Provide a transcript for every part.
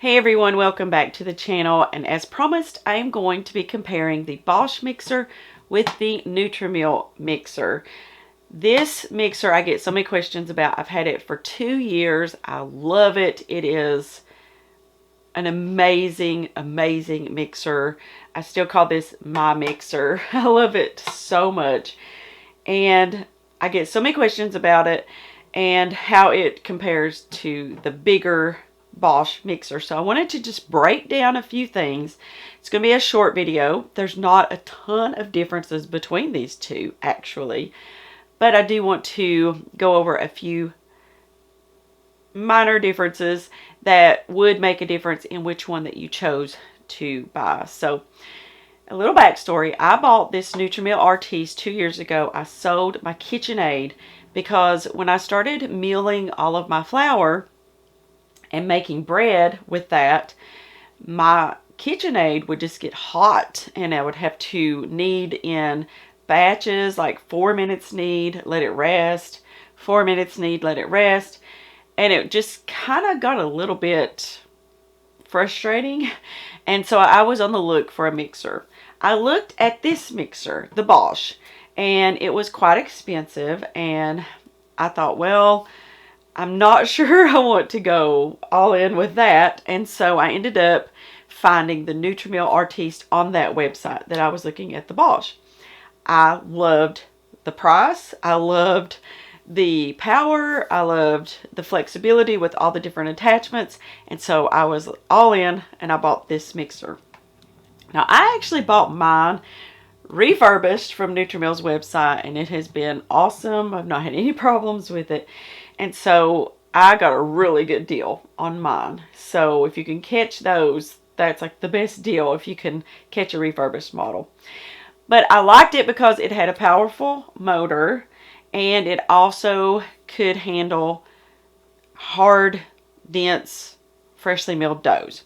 Hey everyone, welcome back to the channel, and as promised I am going to be comparing the Bosch mixer with the Nutrimill mixer. This mixer I get so many questions about. I've had it for 2 years. I love it. It is an amazing mixer. I still call this my mixer. I love it so much, and I get so many questions about it and how it compares to the bigger Bosch mixer. So I wanted to just break down a few things. It's going to be a short video. There's not a ton of differences between these two actually, but I do want to go over a few minor differences that would make a difference in which one that you chose to buy. So a little backstory. I bought this Nutrimill Artiste 2 years ago. I sold my KitchenAid because when I started milling all of my flour and making bread with that, my KitchenAid would just get hot and I would have to knead in batches, like 4 minutes knead, let it rest, 4 minutes knead, let it rest. And it just kind of got a little bit frustrating. And so I was on the look for a mixer. I looked at this mixer, the Bosch, and it was quite expensive. And I thought, well, I'm not sure I want to go all in with that. And so I ended up finding the Nutrimill Artiste on that website that I was looking at the Bosch. I loved the price. I loved the power. I loved the flexibility with all the different attachments. And so I was all in and I bought this mixer. Now I actually bought mine refurbished from Nutrimill's website, and it has been awesome. I've not had any problems with it. And so I got a really good deal on mine. So if you can catch those, that's like the best deal if you can catch a refurbished model. But I liked it because it had a powerful motor and it also could handle hard, dense, freshly milled doughs.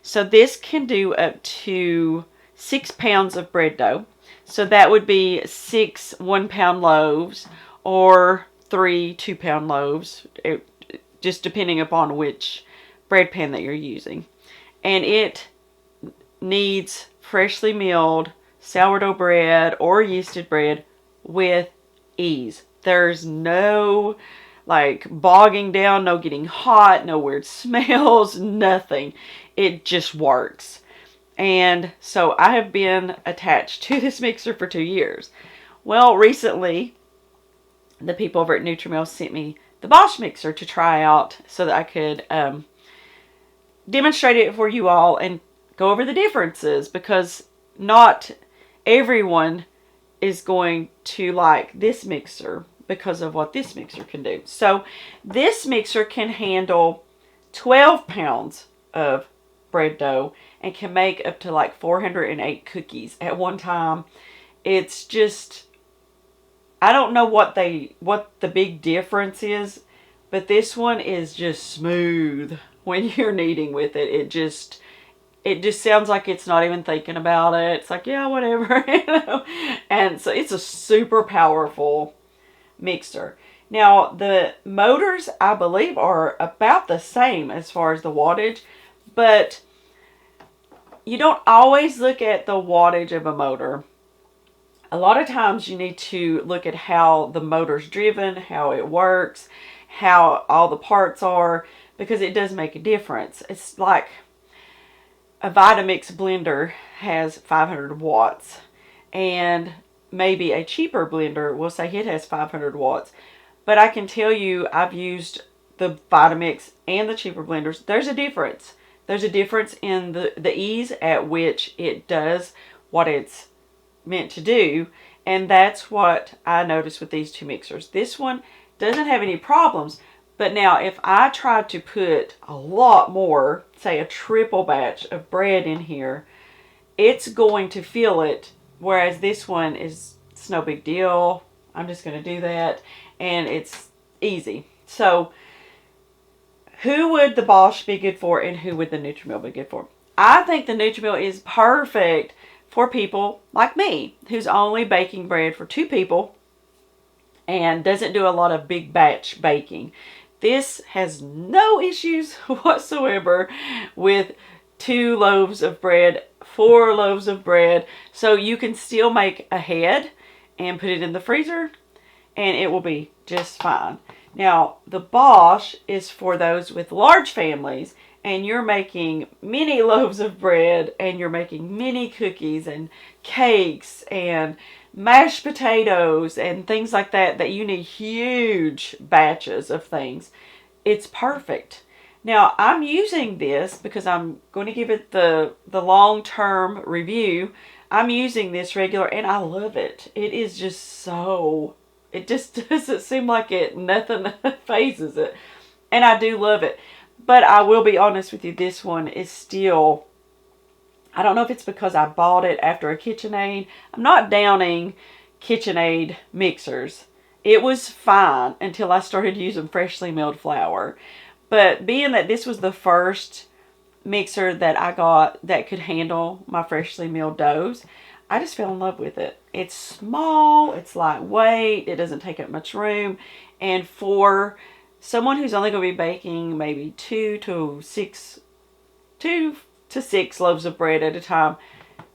So this can do up to 6 pounds of bread dough. So that would be 6 1-pound loaves or 3 2-pound loaves, just depending upon which bread pan that you're using. And it needs freshly milled sourdough bread or yeasted bread with ease. There's no like bogging down, no getting hot, no weird smells, nothing. It just works. And so I have been attached to this mixer for 2 years. Well, recently the people over at Nutrimill sent me the Bosch mixer to try out so that I could demonstrate it for you all and go over the differences, because not everyone is going to like this mixer because of what this mixer can do. So this mixer can handle 12 pounds of bread dough and can make up to like 408 cookies at one time. It's just, I don't know what the big difference is, but this one is just smooth when you're kneading with it. It just sounds like it's not even thinking about it. It's like, yeah, whatever, you know. And so it's a super powerful mixer. Now the motors, I believe, are about the same as far as the wattage, but you don't always look at the wattage of a motor. A lot of times you need to look at how the motor's driven, how it works, how all the parts are, because it does make a difference. It's like a Vitamix blender has 500 watts, and maybe a cheaper blender will say it has 500 watts. But I can tell you, I've used the Vitamix and the cheaper blenders. There's a difference. There's a difference in the ease at which it does what it's meant to do. And that's what I noticed with these two mixers. This one doesn't have any problems. But now if I tried to put a lot more, say a triple batch of bread in here, it's going to feel it. Whereas this one it's no big deal. I'm just going to do that and it's easy. So who would the Bosch be good for and who would the Nutrimill be good for? I think the Nutrimill is perfect for people like me who's only baking bread for 2 people and doesn't do a lot of big batch baking. This has no issues whatsoever with 2 loaves of bread, 4 loaves of bread. So you can still make ahead and put it in the freezer and it will be just fine. Now, the Bosch is for those with large families and you're making many loaves of bread and you're making many cookies and cakes and mashed potatoes and things like that, that you need huge batches of things. It's perfect. Now, I'm using this because I'm going to give it the long-term review. I'm using this regular and I love it. It is just so, it just doesn't seem like it, nothing phases it. And I do love it. But I will be honest with you, this one is still, I don't know if it's because I bought it after a KitchenAid. I'm not downing KitchenAid mixers. It was fine until I started using freshly milled flour. But being that this was the first mixer that I got that could handle my freshly milled doughs, I just fell in love with it. It's small, it's lightweight, it doesn't take up much room. And for someone who's only going to be baking maybe 2 to 6 loaves of bread at a time,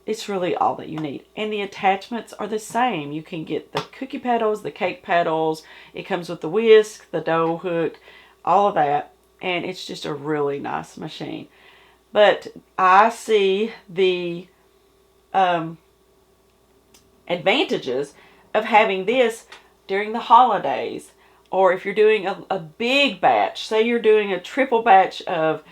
it's really all that you need. And the attachments are the same. You can get the cookie paddles, the cake paddles. It comes with the whisk, the dough hook, all of that. And it's just a really nice machine. But I see the advantages of having this during the holidays. Or if you're doing a big batch, say you're doing a triple batch of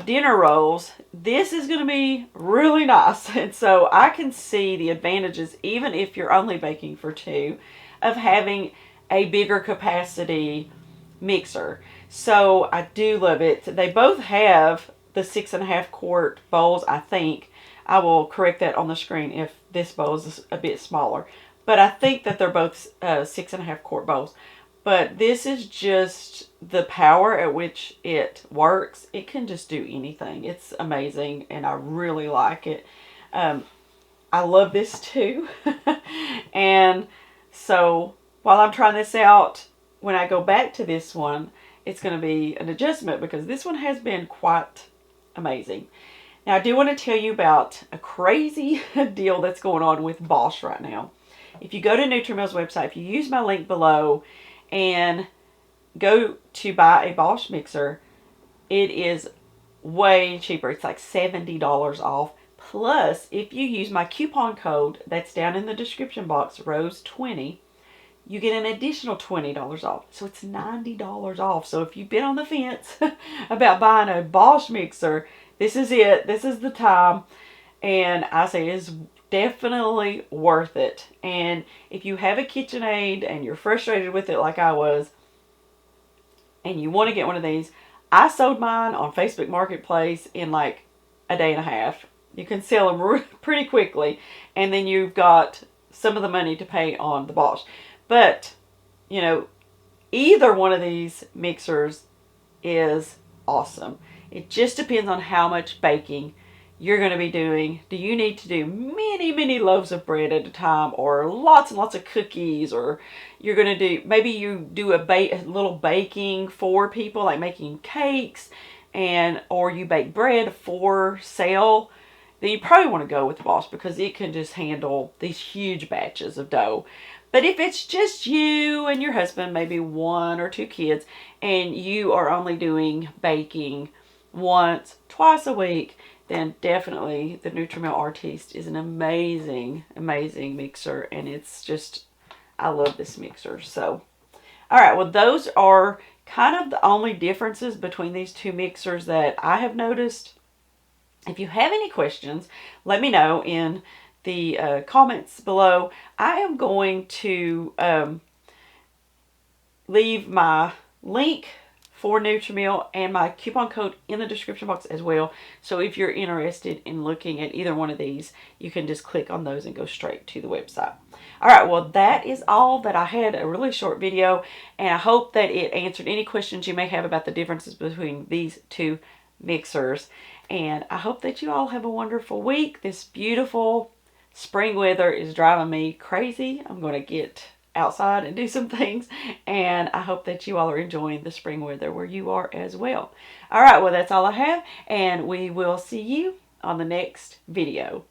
dinner rolls, this is going to be really nice. And so I can see the advantages, even if you're only baking for 2, of having a bigger capacity mixer. So I do love it. They both have the 6.5 quart bowls, I think. I will correct that on the screen if this bowl is a bit smaller. But I think that they're both 6.5 quart bowls. But this is just the power at which it works. It can just do anything. It's amazing and I really like it. I love this too. And so while I'm trying this out, when I go back to this one, it's going to be an adjustment because this one has been quite amazing. Now, I do want to tell you about a crazy deal that's going on with Bosch right now. If you go to Nutrimill's website, if you use my link below and go to buy a Bosch mixer, it is way cheaper. It's like $70 off. Plus, if you use my coupon code that's down in the description box, Rose20, you get an additional $20 off. So it's $90 off. So if you've been on the fence about buying a Bosch mixer, this is it. This is the time. And I say it's definitely worth it. And if you have a KitchenAid and you're frustrated with it like I was, and you want to get one of these, I sold mine on Facebook Marketplace in like a day and a half. You can sell them pretty quickly. And then you've got some of the money to pay on the Bosch. But, you know, either one of these mixers is awesome. It just depends on how much baking you're going to be doing. Do you need to do many, many loaves of bread at a time, or lots and lots of cookies, or you're going to do, maybe you do a little baking for people, like making cakes, or you bake bread for sale, then you probably want to go with the Bosch because it can just handle these huge batches of dough. But if it's just you and your husband, maybe 1 or 2 kids, and you are only doing baking once, twice a week, then definitely the Nutrimill Artiste is an amazing, amazing mixer. And it's just, I love this mixer. So, all right, well, those are kind of the only differences between these 2 mixers that I have noticed. If you have any questions, let me know in the comments below. I am going to leave my link for Nutrimill and my coupon code in the description box as well. So if you're interested in looking at either one of these, you can just click on those and go straight to the website. All right, well, that is all that I had, a really short video, and I hope that it answered any questions you may have about the differences between these 2 mixers. And I hope that you all have a wonderful week. This beautiful spring weather is driving me crazy. I'm going to get outside and do some things. And I hope that you all are enjoying the spring weather where you are as well. All right, well, that's all I have, and we will see you on the next video.